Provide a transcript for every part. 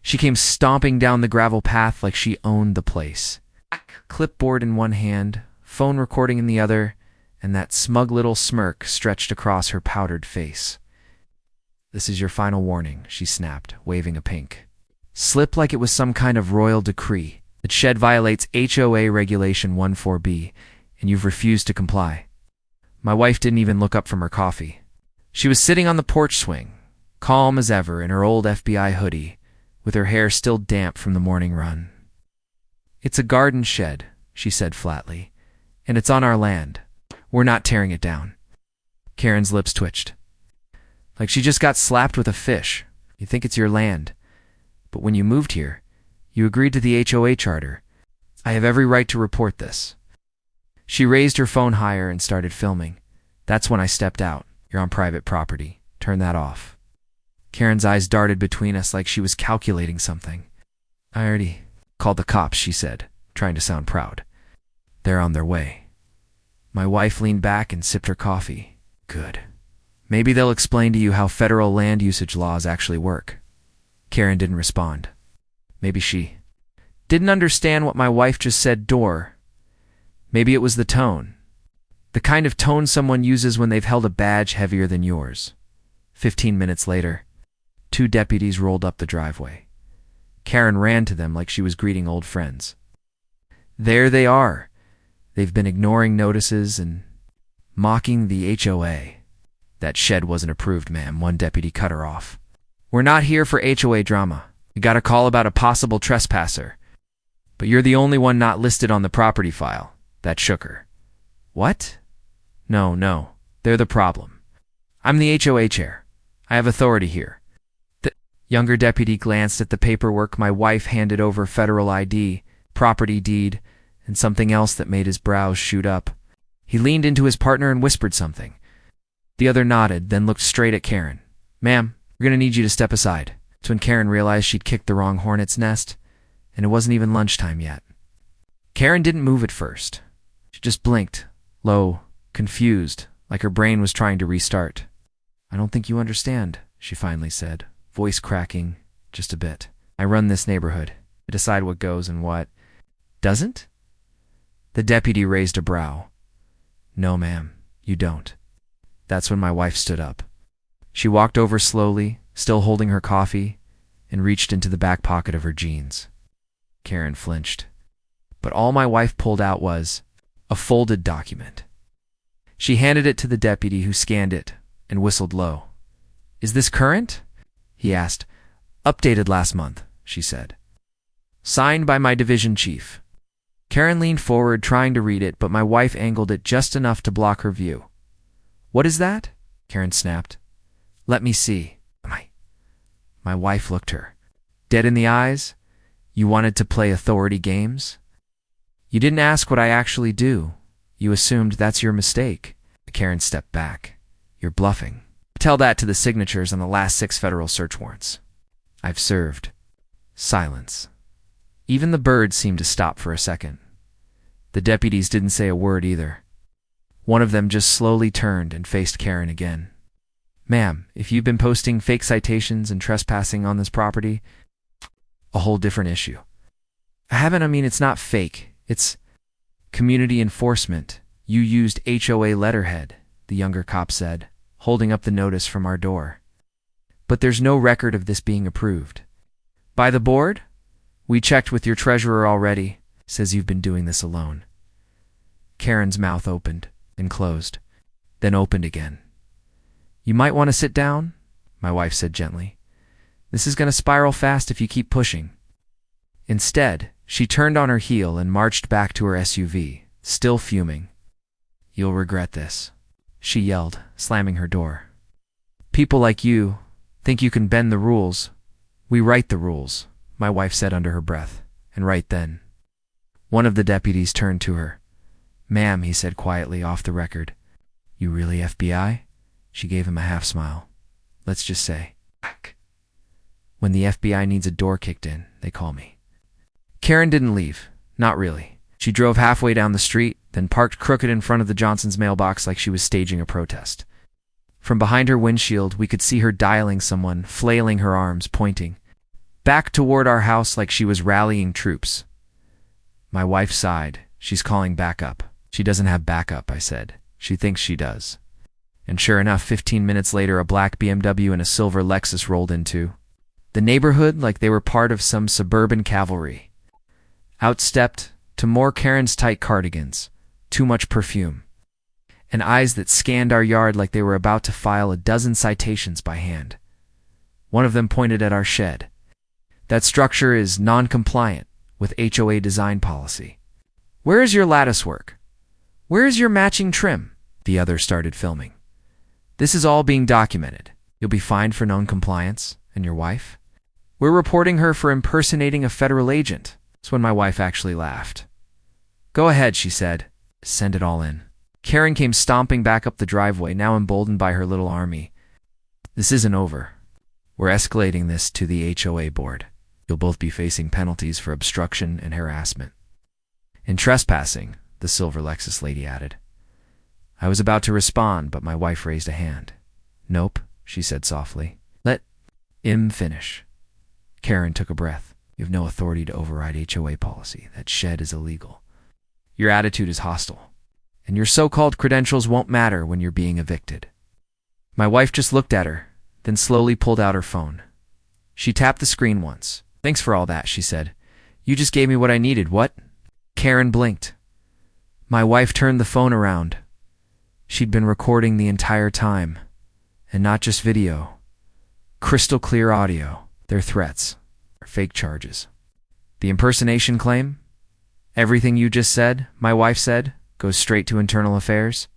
She came stomping down the gravel path like she owned the place. Clipboard in one hand, phone recording in the other, and that smug little smirk stretched across her powdered face. "This is your final warning," she snapped, waving a pink slip like it was some kind of royal decree. "The shed violates HOA Regulation 14B, and you've refused to comply." My wife didn't even look up from her coffee. She was sitting on the porch swing, calm as ever in her old FBI hoodie, with her hair still damp from the morning run. "It's a garden shed," she said flatly, "and it's on our land. We're not tearing it down." Karen's lips twitched. Like she just got slapped with a fish. You think it's your land. But when you moved here, you agreed to the HOA charter. I have every right to report this. She raised her phone higher and started filming. "That's when I stepped out. You're on private property. Turn that off." Karen's eyes darted between us like she was calculating something. "I already called the cops," she said, trying to sound proud. "They're on their way." My wife leaned back and sipped her coffee. "Good. Maybe they'll explain to you how federal land usage laws actually work." Karen didn't respond. Maybe she didn't understand what my wife just said. Door. Maybe it was the tone. The kind of tone someone uses when they've held a badge heavier than yours. 15 minutes later, 2 deputies rolled up the driveway. Karen ran to them like she was greeting old friends. There they are. They've been ignoring notices and mocking the HOA. "That shed wasn't approved, ma'am," one deputy cut her off. "We're not here for HOA drama. We got a call about a possible trespasser. But you're the only one not listed on the property file." That shook her. "What?" No, they're the problem. I'm the HOA chair. I have authority here." The younger deputy glanced at the paperwork my wife handed over: federal ID, property deed, and something else that made his brows shoot up. He leaned into his partner and whispered something. The other nodded, then looked straight at Karen. "Ma'am, we're going to need you to step aside." It's when Karen realized she'd kicked the wrong hornet's nest, and it wasn't even lunchtime yet. Karen didn't move at first. She just blinked, low, confused, like her brain was trying to restart. "I don't think you understand," she finally said, voice cracking just a bit. "I run this neighborhood. I decide what goes and what doesn't." The deputy raised a brow. "No, ma'am, you don't." That's when my wife stood up. She walked over slowly, still holding her coffee, and reached into the back pocket of her jeans. Karen flinched. But all my wife pulled out was a folded document. She handed it to the deputy, who scanned it and whistled low. "Is this current?" he asked. "Updated last month," she said. "Signed by my division chief." Karen leaned forward, trying to read it, but my wife angled it just enough to block her view. "What is that?" Karen snapped. "Let me see." My wife looked her dead in the eyes. "You wanted to play authority games? You didn't ask what I actually do. You assumed that's your mistake." Karen stepped back. "You're bluffing. Tell that to the signatures on the last 6 federal search warrants I've served." Silence. Even the birds seemed to stop for a second. The deputies didn't say a word either. One of them just slowly turned and faced Karen again. "Ma'am, if you've been posting fake citations and trespassing on this property, a whole different issue." "I haven't. It's not fake. It's community enforcement. You used HOA letterhead," the younger cop said, holding up the notice from our door. "But there's no record of this being approved." "By the board? We checked with your treasurer already. Says you've been doing this alone." Karen's mouth opened and closed, then opened again. "You might want to sit down," my wife said gently. "This is going to spiral fast if you keep pushing." Instead, she turned on her heel and marched back to her SUV, still fuming. "You'll regret this," she yelled, slamming her door. "People like you think you can bend the rules. We write the rules," my wife said under her breath, and right then, one of the deputies turned to her. "Ma'am," he said quietly, off the record. "You really FBI?" She gave him a half smile. "Let's just say, when the FBI needs a door kicked in, they call me." Karen didn't leave. Not really. She drove halfway down the street, then parked crooked in front of the Johnson's mailbox like she was staging a protest. From behind her windshield, we could see her dialing someone, flailing her arms, pointing. back toward our house like she was rallying troops. My wife sighed. She's calling backup. She doesn't have backup, I said. She thinks she does. And sure enough, 15 minutes later, a black BMW and a silver Lexus rolled into the neighborhood like they were part of some suburban cavalry. Out stepped more Karen's tight cardigans, too much perfume, and eyes that scanned our yard like they were about to file a dozen citations by hand. One of them pointed at our shed. That structure is non-compliant with HOA design policy. Where is your lattice work? Where is your matching trim? The other started filming. This is all being documented. You'll be fined for non-compliance. And your wife? We're reporting her for impersonating a federal agent. That's when my wife actually laughed. Go ahead, she said. Send it all in. Karen came stomping back up the driveway, now emboldened by her little army. This isn't over. We're escalating this to the HOA board. You'll both be facing penalties for obstruction and harassment. And trespassing, the silver Lexus lady added. I was about to respond, but my wife raised a hand. Nope, she said softly. Let him finish. Karen took a breath. You have no authority to override HOA policy. That shed is illegal. Your attitude is hostile. And your so-called credentials won't matter when you're being evicted. My wife just looked at her, then slowly pulled out her phone. She tapped the screen once. Thanks for all that, she said. You just gave me what I needed, what? Karen blinked. My wife turned the phone around. She'd been recording the entire time. And not just video. Crystal clear audio. Their threats. Their fake charges. The impersonation claim? Everything you just said, my wife said, goes straight to internal affairs.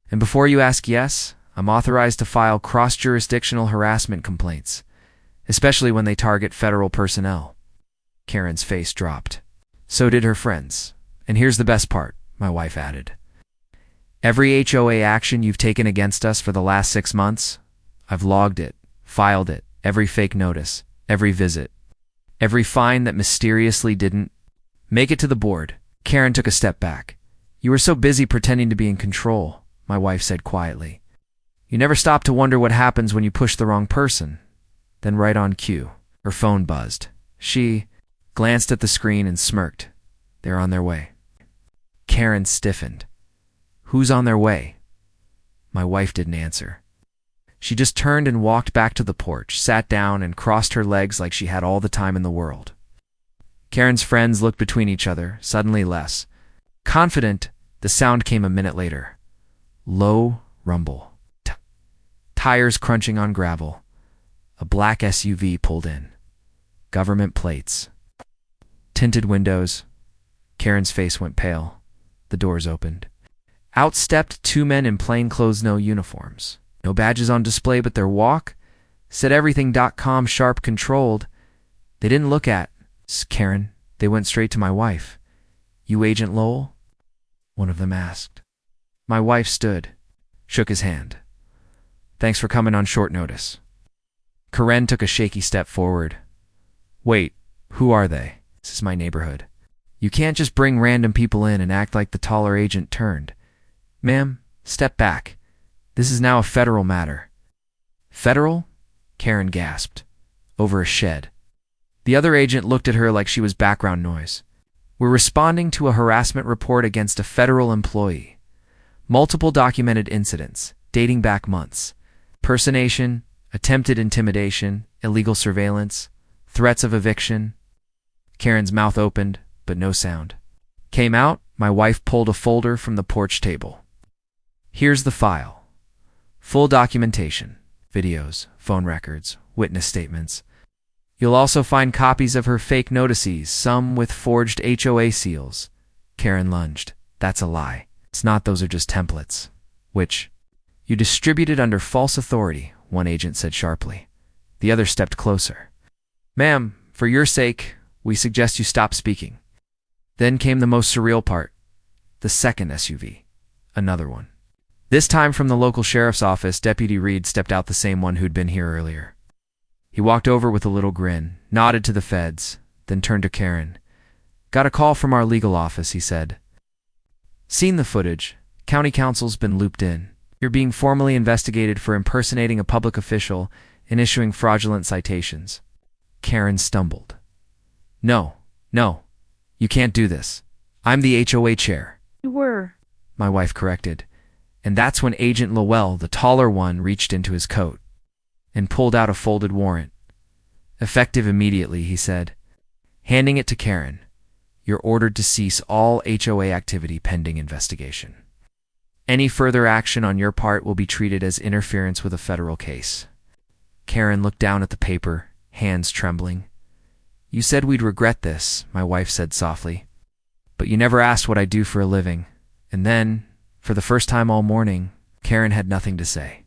And before you ask, yes, I'm authorized to file cross-jurisdictional harassment complaints, especially when they target federal personnel. Karen's face dropped. So did her friends. And here's the best part, my wife added. Every HOA action you've taken against us for the last 6 months, I've logged it, filed it, every fake notice, every visit, every fine that mysteriously didn't make it to the board. Karen took a step back. You were so busy pretending to be in control, my wife said quietly. You never stopped to wonder what happens when you push the wrong person. Then right on cue, her phone buzzed. She glanced at the screen and smirked. They're on their way. Karen stiffened. Who's on their way? My wife didn't answer. She just turned and walked back to the porch, sat down and crossed her legs like she had all the time in the world. Karen's friends looked between each other, suddenly less. Confident, the sound came a minute later. Low rumble. Tires crunching on gravel. A black SUV pulled in. Government plates. Tinted windows. Karen's face went pale. The doors opened. Out stepped 2 men in plainclothes, no uniforms. No badges on display, but their walk said everything.com sharp controlled. They didn't look at Karen. They went straight to my wife. You Agent Lowell? One of them asked. My wife stood, shook his hand. Thanks for coming on short notice. Karen took a shaky step forward. Wait, who are they? This is my neighborhood. You can't just bring random people in and act like the taller agent turned. Ma'am, step back. This is now a federal matter. Federal? Karen gasped. Over a shed. The other agent looked at her like she was background noise. We're responding to a harassment report against a federal employee. Multiple documented incidents, dating back months. Personation, attempted intimidation, illegal surveillance, threats of eviction. Karen's mouth opened, but no sound. Came out, my wife pulled a folder from the porch table. Here's the file. Full documentation, videos, phone records, witness statements. You'll also find copies of her fake notices, some with forged HOA seals. Karen lunged. That's a lie. It's not, those are just templates. Which you distributed under false authority, one agent said sharply. The other stepped closer. Ma'am, for your sake, we suggest you stop speaking. Then came the most surreal part. The second SUV. Another one. This time from the local sheriff's office, Deputy Reed stepped out, the same one who'd been here earlier. He walked over with a little grin, nodded to the feds, then turned to Karen. Got a call from our legal office, he said. Seen the footage. County Council's been looped in. You're being formally investigated for impersonating a public official and issuing fraudulent citations. Karen stumbled. No, no, you can't do this. I'm the HOA chair. You were. My wife corrected. And that's when Agent Lowell, the taller one, reached into his coat and pulled out a folded warrant. Effective immediately, he said, handing it to Karen. You're ordered to cease all HOA activity pending investigation. Any further action on your part will be treated as interference with a federal case. Karen looked down at the paper, hands trembling. You said we'd regret this, my wife said softly. But you never asked what I do for a living. And then, for the first time all morning, Karen had nothing to say.